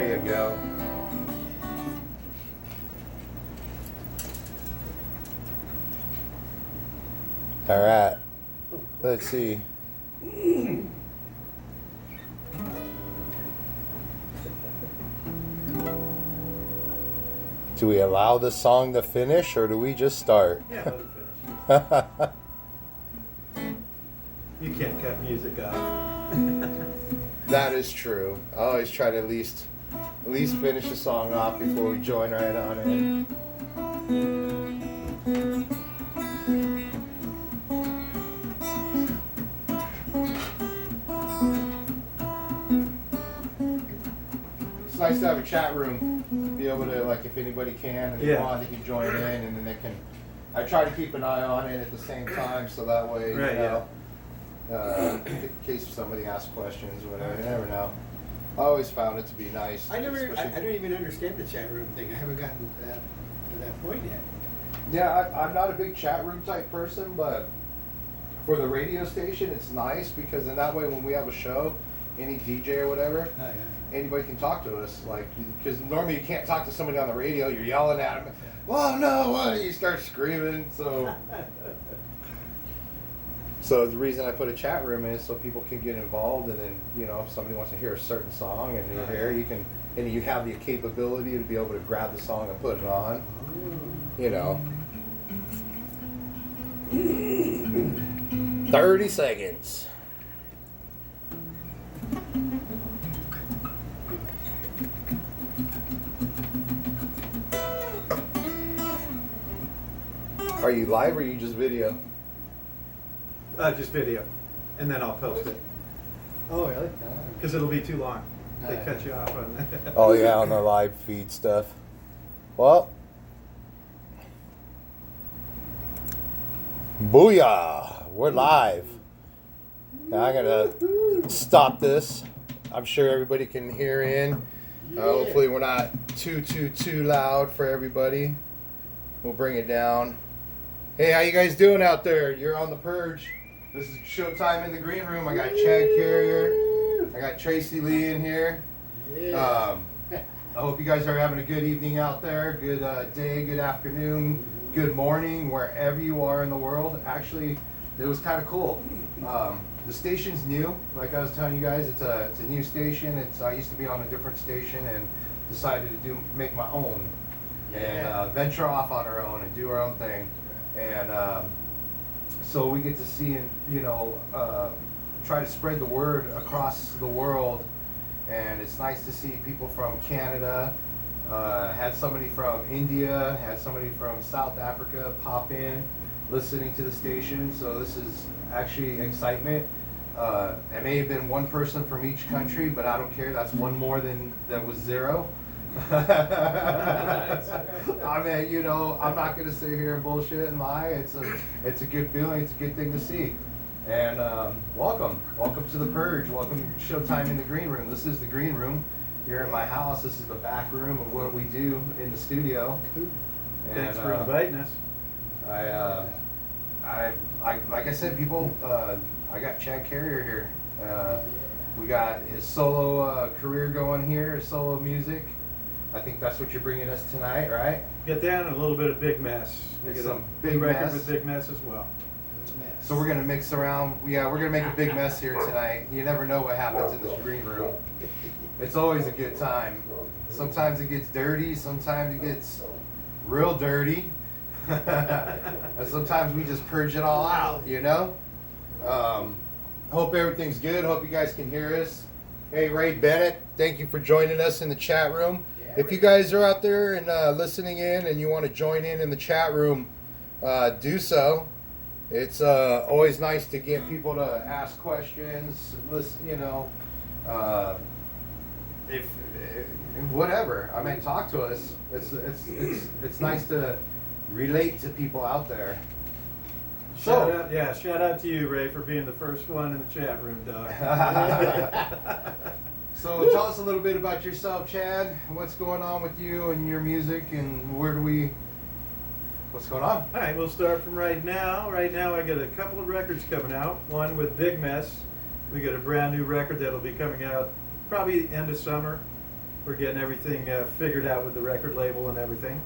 There you go. All right. Let's see. Do we allow the song to finish, or do we just start? Yeah, let it finish. You can't cut music off. That is true. I always try to at least finish the song off before we join right on in. It's nice to have a chat room. Be able to, like, if anybody can and they want, they can join in, and then they can. I try to keep an eye on it at the same time, so that way, right, you know, in case somebody asks questions or whatever. You never know. I always found it to be nice. I don't even understand the chat room thing. I haven't gotten to that point yet. Yeah, I'm not a big chat room type person, but for the radio station, it's nice because in that way, when we have a show, any DJ or whatever, anybody can talk to us. Like, because normally you can't talk to somebody on the radio. You're yelling at them. Well, no, what? You start screaming. So the reason I put a chat room is so people can get involved, and then, you know, if somebody wants to hear a certain song and you're here, you can, and you have the capability to be able to grab the song and put it on. You know. 30 seconds. Are you live or are you just video? Just video, and then I'll post it. Oh, really? Because it'll be too long. They cut you off on that. Oh yeah, on the live feed stuff. Well, booyah! We're live. Now I gotta stop this. I'm sure everybody can hear in. Hopefully we're not too loud for everybody. We'll bring it down. Hey, how you guys doing out there? You're on the Purge. This is Showtime in the green room. I got Chad Carrier. I got Tracy Lee in here. I hope you guys are having a good evening out there. Good day, good afternoon, good morning, wherever you are in the world. Actually, it was kind of cool. The station's new. Like I was telling you guys, it's a new station. I used to be on a different station and decided to make my own and venture off on our own and do our own thing. And so we get to see and, you know, try to spread the word across the world. And it's nice to see people from Canada, had somebody from India, had somebody from South Africa pop in, listening to the station. So this is actually excitement. It may have been one person from each country, but I don't care. That's one more than that was zero. I mean, you know, I'm not going to sit here and bullshit and lie. It's a good feeling. It's a good thing to see. And welcome to the Purge. Welcome to Showtime in the green room. This is the green room. You're in my house. This is the back room of what we do in the studio. Thanks for inviting us. I like I said, people. I got Chad Carrier here. We got his solo career going here, his solo music. I think that's what you're bringing us tonight, right? Get down and a little bit of Big Mess. We get some a Big record Mess with Big Mess as well. So we're gonna mix around. Yeah, we're gonna make a big mess here tonight. You never know what happens in this green room. It's always a good time. Sometimes it gets dirty. Sometimes it gets real dirty. And sometimes we just purge it all out. You know. Hope everything's good. Hope you guys can hear us. Hey, Ray Bennett, thank you for joining us in the chat room. If you guys are out there and listening in and you want to join in the chat room, do so. It's always nice to get people to ask questions. Listen, you know, if whatever. I mean, talk to us. It's nice to relate to people out there. Shout out to you, Ray, for being the first one in the chat room, dog. So tell us a little bit about yourself, Chad. What's going on with you and your music, and what's going on? All right, we'll start from right now. Right now I got a couple of records coming out. One with Big Mess. We got a brand new record that'll be coming out probably end of summer. We're getting everything figured out with the record label and everything.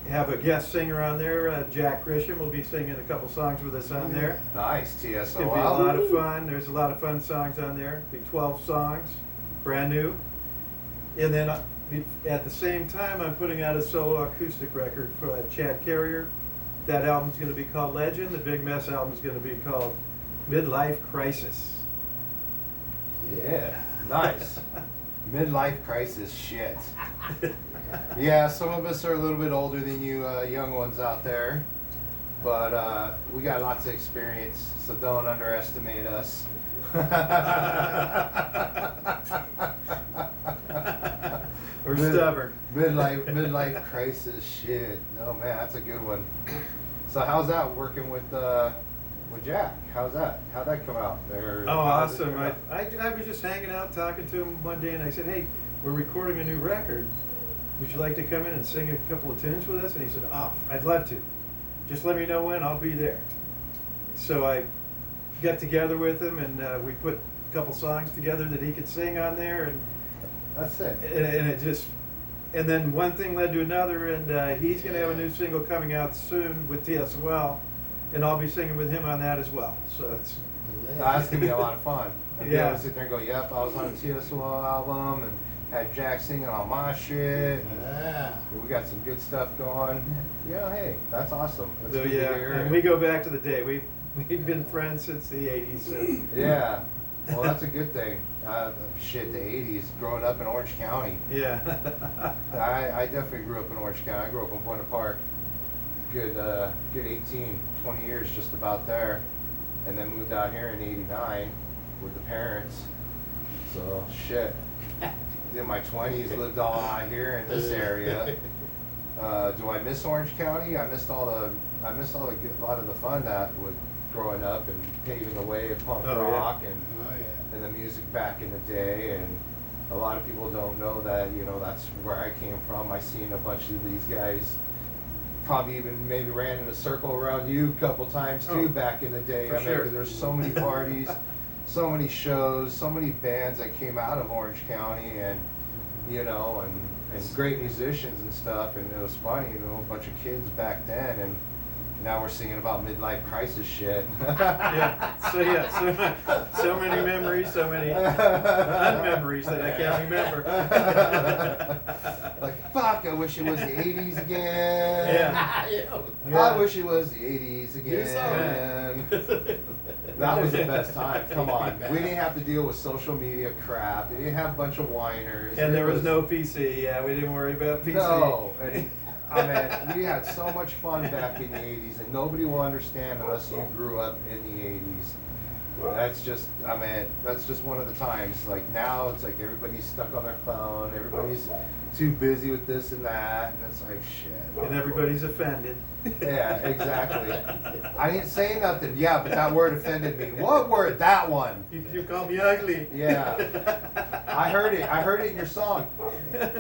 Have a guest singer on there, Jack Grisham will be singing a couple songs with us on there. Nice, TSO. It's going to be a lot of fun. There's a lot of fun songs on there. It'll be 12 songs, brand new. And then at the same time, I'm putting out a solo acoustic record for Chad Carrier. That album's going to be called Legend. The Big Mess album's going to be called Midlife Crisis. Yeah, nice. Midlife crisis shit. Yeah, some of us are a little bit older than you young ones out there, but we got lots of experience, so don't underestimate us. We're stubborn. Midlife crisis shit. Oh man, that's a good one. So how's that working with Jack? How'd that come out? Awesome. I was just hanging out talking to him one day, and I said, hey, we're recording a new record. Would you like to come in and sing a couple of tunes with us? And he said, oh, I'd love to. Just let me know when, I'll be there. So I got together with him, and we put a couple songs together that he could sing on there, and that's it. And then one thing led to another, and he's going to have a new single coming out soon with TSOL, and I'll be singing with him on that as well. So it's that's gonna be a lot of fun. And yeah. Be able to sit there and go, yep, I was on a TSOL album, and had Jack singing on my shit. Yeah. We got some good stuff going. Yeah, hey, that's awesome. That's So good to yeah, hear. and we go back to the day. We've been friends since the 80s. So. Yeah. Well, that's a good thing. Shit, the 80s, growing up in Orange County. Yeah. I definitely grew up in Orange County. I grew up in Buena Park. Good 18, 20 years just about there. And then moved out here in 89 with the parents. So, shit. In my 20s, lived all out here in this area. Do I miss Orange County? I missed a lot of the fun that was growing up and paving the way of punk rock and the music back in the day. And a lot of people don't know that, that's where I came from. I seen a bunch of these guys, probably even maybe ran in a circle around you a couple times too back in the day. For sure. There's so many parties, so many shows, so many bands that came out of Orange County, and and great musicians and stuff. And it was funny, a bunch of kids back then, and now we're singing about midlife crisis shit. So many memories, so many unmemories that I can't remember. Like, fuck, I wish it was the 80s again. Yeah. I wish it was the 80s again. That was the best time. Come on. We didn't have to deal with social media crap. We didn't have a bunch of whiners. And there was no PC. Yeah, we didn't worry about PC. No. And, we had so much fun back in the 80s, and nobody will understand unless you grew up in the 80s. That's just one of the times. Like now, it's like everybody's stuck on their phone. Everybody's too busy with this and that, and it's like shit. And everybody's offended. Yeah, exactly. I didn't say nothing. Yeah, but that word offended me. What word? That one. You call me ugly. Yeah. I heard it. I heard it in your song.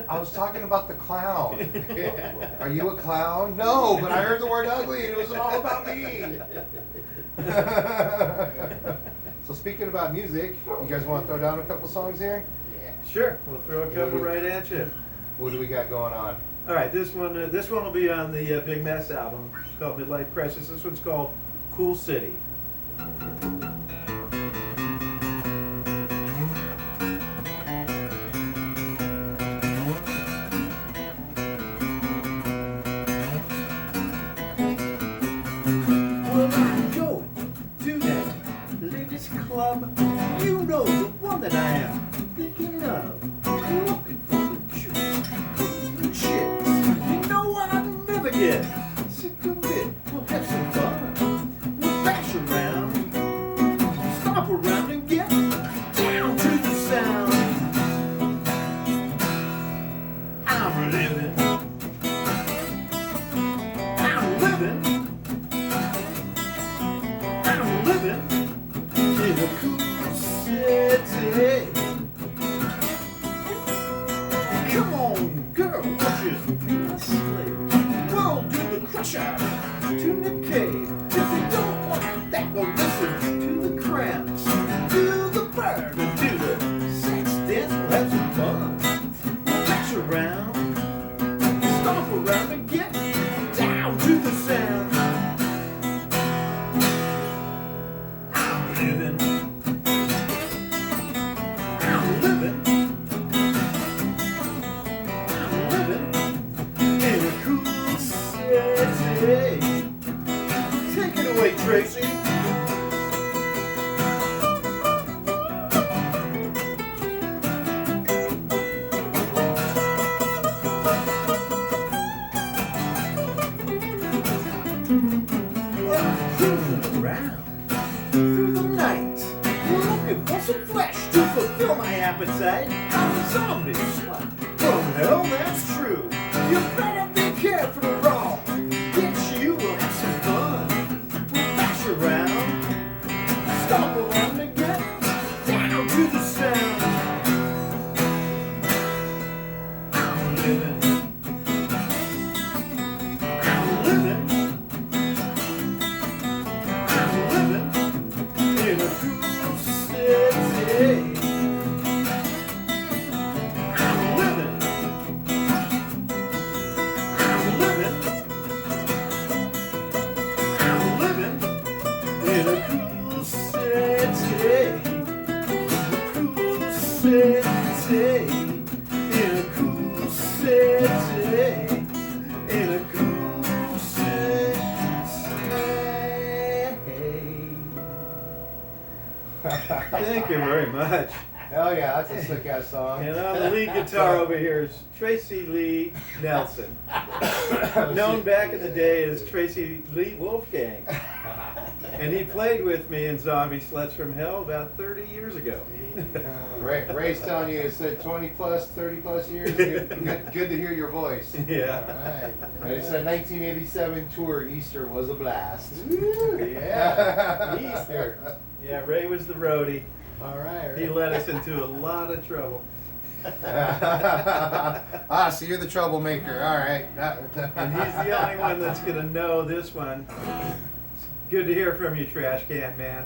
I was talking about the clown. Are you a clown? No, but I heard the word ugly, and it was all about me. So speaking about music, you guys want to throw down a couple songs here? Yeah. Sure, we'll throw a couple right at you. What do we got going on? All right, this one will be on the Big Mess album. It's called Midlife Crisis. This one's called Cool City. Well, I go to that ladies club. You know the one that I am thinking of. Looking for the cute chicks. You know I'll never get sick of it. We'll have some fun. We'll bash around Take it away, Tracy. Around through the night, looking for some flesh to fulfill my appetite. I'm a zombie slut. Oh hell, that's true. You better be careful, raw. Bitch, you will have some fun. We'll bash around, stomp around and get down to the sound. I'm living. In a cool city, I'm living in a cool city, cool city, in a cool city, in a cool city. Thank you very much. Hell yeah, that's a sick ass song. And on the lead guitar over here is Tracy Lee Nelson, known back in the day as Tracy Lee Wolfgang. And he played with me in Zombie Sluts from Hell about 30 years ago. Ray's telling you, it said 20 plus, 30 plus years. Good to hear your voice. Yeah. All right. And it said 1987 tour, Easter was a blast. Yeah. Easter. Yeah, Ray was the roadie. All right. He led us into a lot of trouble. So you're the troublemaker. All right. And he's the only one that's going to know this one. Good to hear from you, Trash Can Man.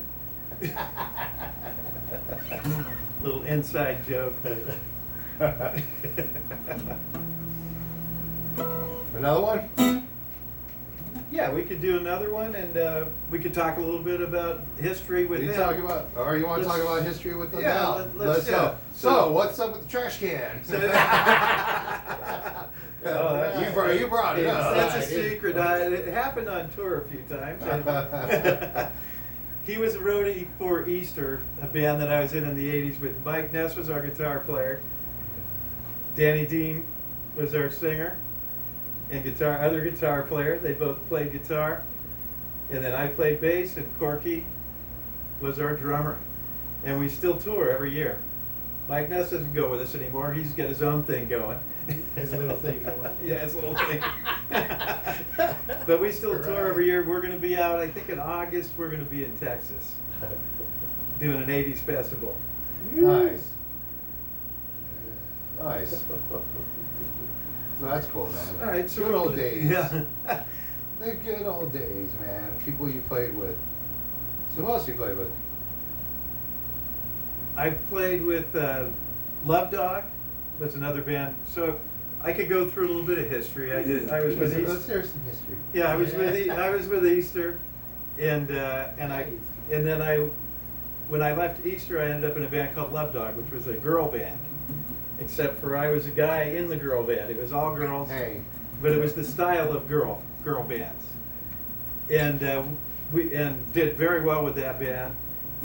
Little inside joke. Another one? Yeah, we could do another one, and we could talk a little bit about history with You him. talk about, or you want to Let's- talk about history with them? Yeah, now? let's do go. it. So, what's up with the trash can? You brought it up. That's a Right. secret. It happened on tour a few times. And he was a roadie for Easter, a band that I was in the 80s with. Mike Ness was our guitar player. Danny Dean was our singer and other guitar player. They both played guitar. And then I played bass, and Corky was our drummer. And we still tour every year. Mike Ness doesn't go with us anymore. He's got his own thing going. His little thing going. Yeah, his little thing. But we still tour every year. We're going to be out, I think in August, we're going to be in Texas doing an 80s festival. Nice. Nice. So that's cool, man. All right, so good old days. Yeah. The good old days, man. People you played with. So who else you played with? I've played with Love Dog. That's another band. So I could go through a little bit of history. I was with Let's Easter. hear some history. Yeah, I was with Easter, and when I left Easter, I ended up in a band called Love Dog, which was a girl band. Except for I was a guy in the girl band. It was all girls, Hey. but it was the style of girl bands, and we did very well with that band.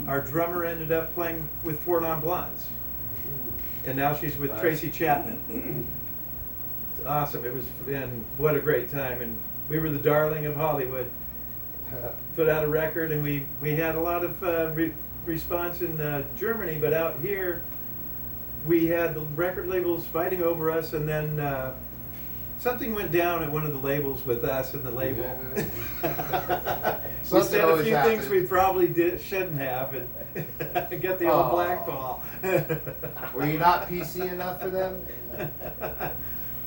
Our drummer ended up playing with Four Non Blondes, and now she's with Tracy Chapman. It's awesome. And what a great time. And we were the darling of Hollywood. Put out a record, and we had a lot of response in Germany, but out here we had the record labels fighting over us, and then something went down at one of the labels with us and the label. We Something said a always few things happens. we probably shouldn't have, and got the old blackball. Were you not PC enough for them?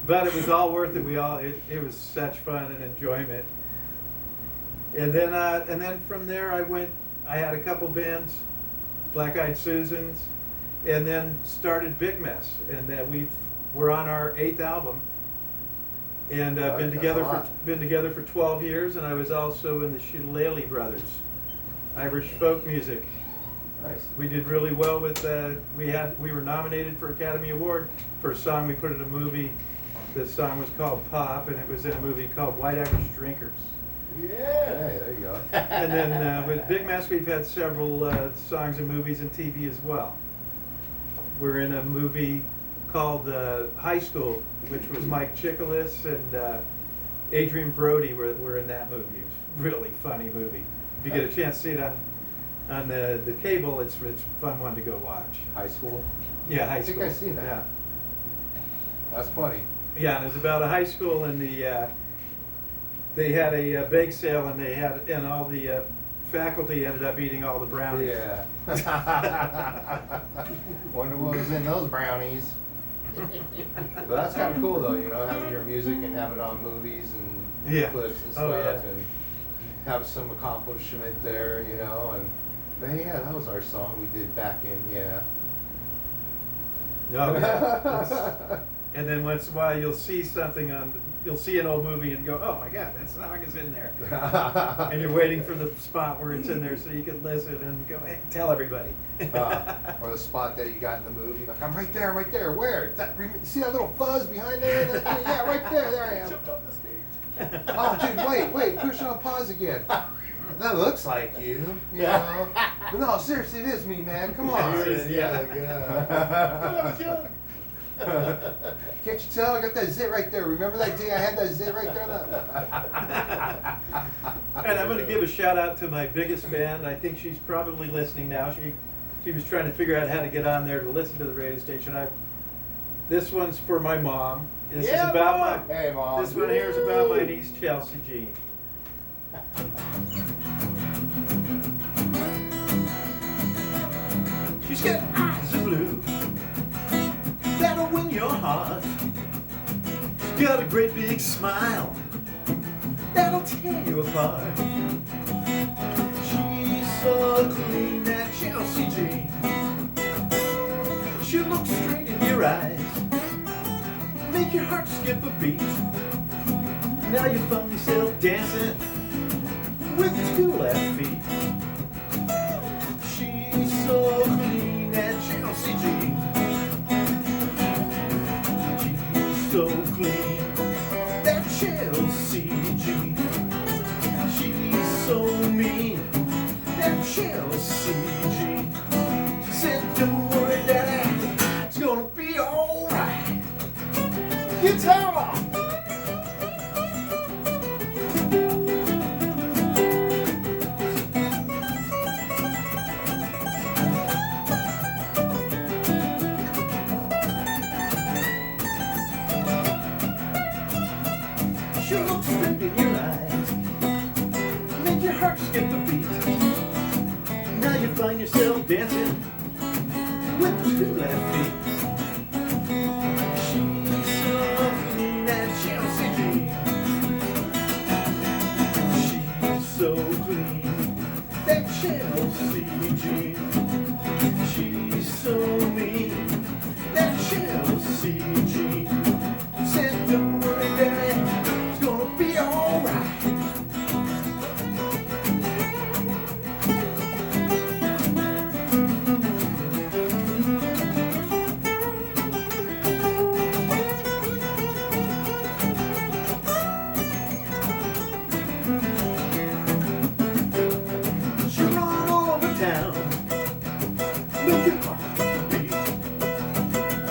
But it was all worth it. It was such fun and enjoyment. And then from there I had a couple bands, Black Eyed Susans, and then started Big Mess, and we're on our 8th album, and Right, been that's together for 12 years, and I was also in the Shillelagh Brothers, Irish folk music. Nice. We did really well with we were nominated for Academy Award for a song we put in a movie. The song was called Pop, and it was in a movie called White Irish Drinkers. Yeah. Hey, there you go. And then with Big Mess, we've had several songs and movies and TV as well. We're in a movie called High School, which was Mike Chiklis and Adrian Brody were in that movie. It's a really funny movie. If you get a chance to see it on the cable, it's a fun one to go watch. High School? Yeah, High I School. think I've seen that. Yeah. That's funny. Yeah, and it was about a high school, and they had a bake sale, and all the faculty ended up eating all the brownies. Yeah. Wonder what was in those brownies. But that's kind of cool, though, you know, having your music and have it on movies and Yeah. clips and Oh, stuff, yeah. and have some accomplishment there, you know. And man, yeah, that was our song we did back in, yeah. Oh, yeah. And then once in a while, you'll see something you'll see an old movie and go, oh my God, that song is in there. And you're waiting for the spot where it's in there so you can listen and go, hey, tell everybody. Or the spot that you got in the movie, like, I'm right there, where? You see that little fuzz behind there? Yeah, right there I am. Jumped off the stage. Oh, dude, wait, push on pause again. That looks like you, you know. But no, seriously, it is me, man. Come on. Yeah. Can't you tell? I got that zit right there. Remember that day I had that zit right there? And I'm going to give a shout out to my biggest fan. I think she's probably listening now. She was trying to figure out how to get on there to listen to the radio station. This one's for my mom. This is about my. Hey, Mom. This one here is about my niece Chelsea Jean. She's got eyes of blue that'll win your heart. She's got a great big smile that'll tear you apart. She's so clean, that Chelsea Jean. She'll look straight in your eyes, make your heart skip a beat. Now you find yourself dancing with two left feet. She's so clean, that Chelsea Jean. She's so clean, that Chelsea Jean. She's so mean, that Chelsea Jean. She said, don't worry, Daddy, it's gonna be alright. Guitar! She'll look straight in your eyes, make your heart skip a beat. Now you find yourself dancing with two left feet. She's so clean, that Chelsea Jean. She's so clean, that Chelsea Jean. She's so mean, that Chelsea Jean. Said, don't worry, Daddy, it's gonna be alright. She run all over town, make your heart beat.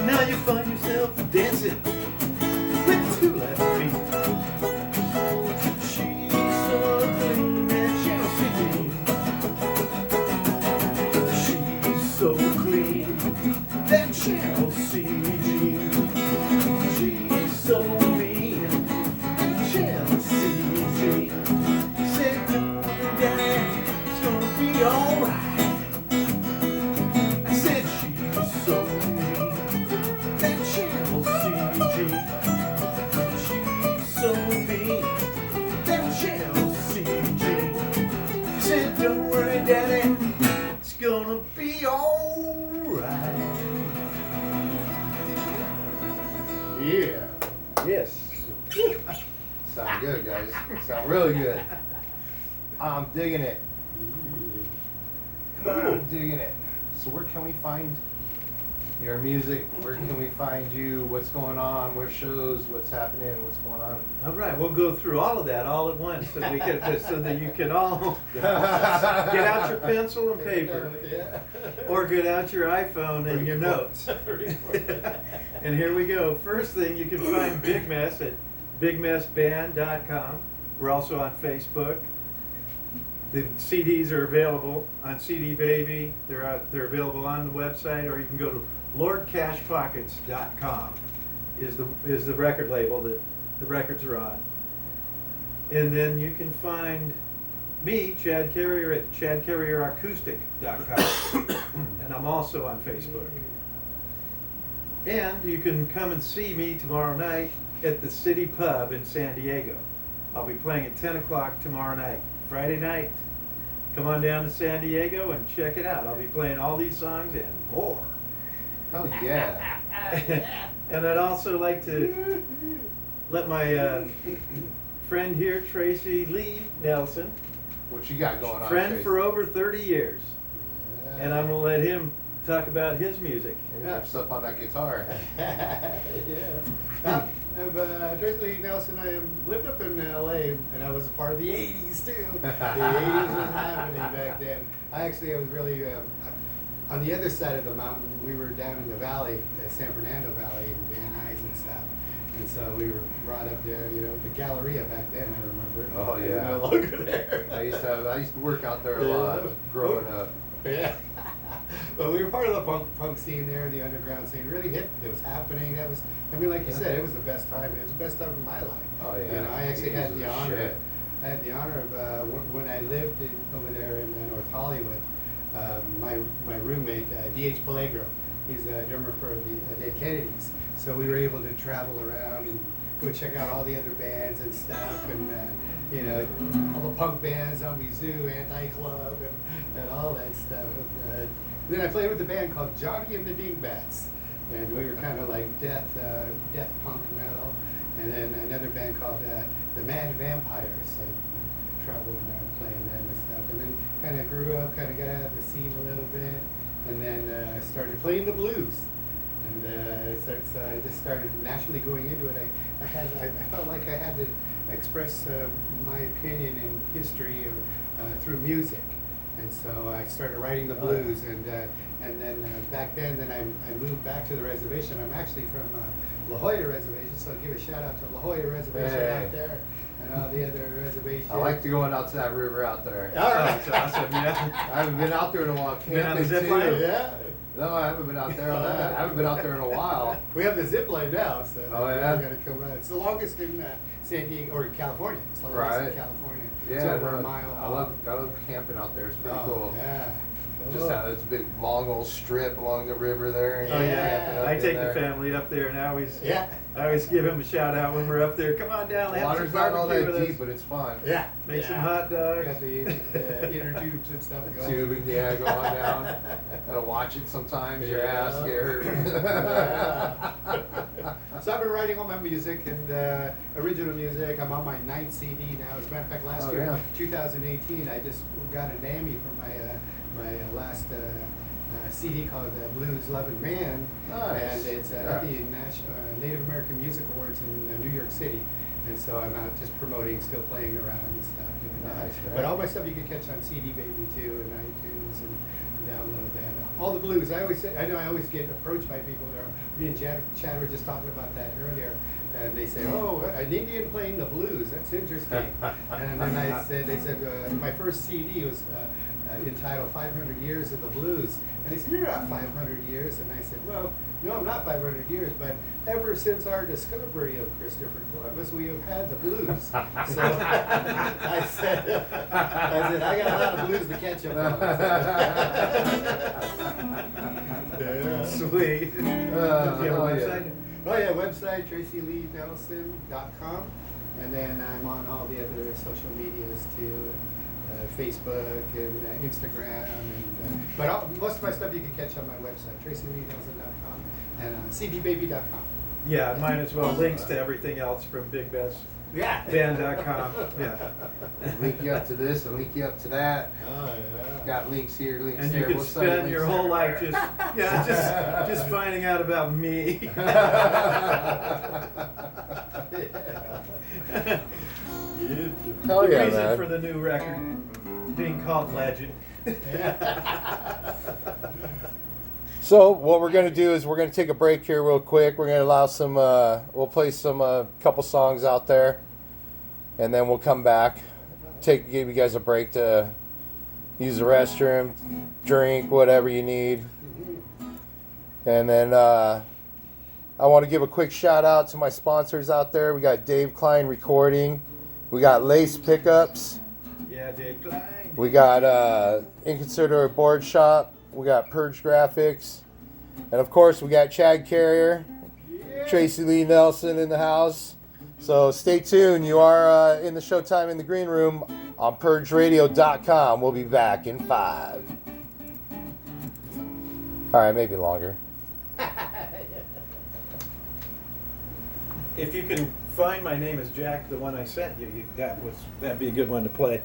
Now you find yourself dancing with two left feet. She's so clean, that Chelsea Jean. She's so clean, that Chelsea Jean. She's so mean, that Chelsea Jean. Said, don't worry, Daddy, it's gonna be alright. I said, she's so mean, that Chelsea Jean. She's so mean, that Chelsea Jean. She said, don't worry, Daddy, it's gonna be alright. Yeah. Yes. Sound good, guys. Sound really good. I'm digging it. I'm digging it. So where can we find your music. Where can we find you? What's going on? Where shows? What's happening? What's going on? All right, we'll go through all of that all at once, so we can, so that you can all get out your pencil and paper, or get out your iPhone and your notes. And here we go. First thing, you can find Big Mess at bigmessband.com. We're also on Facebook. The CDs are available on CD Baby. They're available on the website, or you can go to LordCashPockets.com. is the record label that the records are on. And then you can find me, Chad Carrier, at ChadCarrierAcoustic.com. And I'm also on Facebook. And you can come and see me tomorrow night at the City Pub in San Diego. I'll be playing at 10 o'clock tomorrow night, Friday night. Come on down to San Diego and check it out. I'll be playing all these songs and more. Oh yeah. And I'd also like to let my friend here, Tracy Lee Nelson, What you got going on? friend Tracy? for over 30 years, and I'm gonna let him talk about his music. Yeah, stuff on that guitar. I'm Tracy Lee Nelson. I lived up in LA, and I was a part of the 80s too. The 80s was happening back then. I was really on the other side of the mountain. We were down in the valley, San Fernando Valley, in Van Nuys and stuff. And so we were brought up there, the Galleria back then, I remember. Oh, It's yeah. no longer there. I used to work out there a lot growing up. Yeah. But we were part of the punk scene there, the underground scene. Really hit. It was happening. Like you said, it was the best time. It was the best time of my life. Oh, yeah. I actually had the honor. Shit. I had the honor of when I lived over there in North Hollywood. My roommate, D.H. Pellegro, he's a drummer for the Dead Kennedys. So we were able to travel around and go check out all the other bands and stuff, and all the punk bands, Zombie Zoo, Anti-Club, and all that stuff. Then I played with a band called Johnny and the Dingbats, and we were kind of like death punk metal. And then another band called the Mad Vampires. I traveled around playing them and stuff, and then kind of grew up, kind of got out of the scene a little bit, and then started playing the blues. And so I just started naturally going into it. I felt like I had to express my opinion in history through music, and so I started writing the blues. And then back then, I moved back to the reservation. I'm actually from La Jolla Reservation, so I'll give a shout out to La Jolla Reservation out there and all the other reservations. I like to go out to that river out there. All right, That's awesome, yeah. I haven't been out there in a while. Been on the Camping zip too. line? Yeah. No, I haven't been out there on that. I haven't been out there in a while. We have the zip line now, so Oh, yeah? we got to come out. It's the longest in San Diego or California. It's the longest Right. in California. Yeah, it's over no, a mile. I love camping out there. It's pretty cool. Yeah. Just have this big long old strip along the river there. And Oh camping yeah, up I in take there. the family up there, and I always Yeah. give them a shout out when we're up there. Come on down, have Water's some not all barbecue that with deep, us. but it's fun. Yeah. Make some Yeah. hot dogs. Got the inner tubes and stuff going. Tubing, yeah, go on down. Gotta watch it sometimes. Your ass scared. So I've been writing all my music and original music. I'm on my 9th CD now. As a matter of fact, last year, 2018, I just got a NAMI for my last CD called Blues Lovin' Man. Nice. And it's at the Native American Music Awards in New York City. And so I'm out just promoting, still playing around and stuff. Doing that. Nice, man. But all my stuff you can catch on CD Baby too, and iTunes, and download that. All the blues. I always get approached by people. Me and Chad were just talking about that earlier. And they say, "Oh, an Indian playing the blues. That's interesting." And then they said, my first CD was entitled 500 Years of the Blues. And they said, "You're not 500 years." And I said, "Well, no, I'm not 500 years, but ever since our discovery of Christopher Columbus, we have had the blues." So I said, I got a lot of blues to catch up on. Yeah. Sweet. Do you have a website? Oh yeah, website TracyLeeNelson.com, and then I'm on all the other social medias too, Facebook and Instagram, and most of my stuff you can catch on my website TracyLeeNelson.com and CDBaby.com. Yeah, mine as well. Links to everything else from BigBestBand.com. Yeah. Link you up to this and link you up to that. Oh yeah. Got links here, links And you there. could We'll send you spend your links whole there. life just finding out about me. Hell The yeah, reason man. for the new record being called Legend. So what we're gonna do is we're gonna take a break here real quick. We're gonna allow some. We'll play some couple songs out there, and then we'll come back. Give you guys a break to use the restroom, drink, whatever you need, and then I want to give a quick shout out to my sponsors out there. We got Dave Klein Recording, we got Lace Pickups, Yeah, Dave Klein. we got Inconsiderate Board Shop, we got Purge Graphics, and of course we got Chad Carrier, Tracy Lee Nelson in the house. So stay tuned. You are in the Showtime in the Green Room on PurgeRadio.com. We'll be back in 5. All right, maybe longer. If you can find My Name is Jack, the one I sent you, that'd be a good one to play.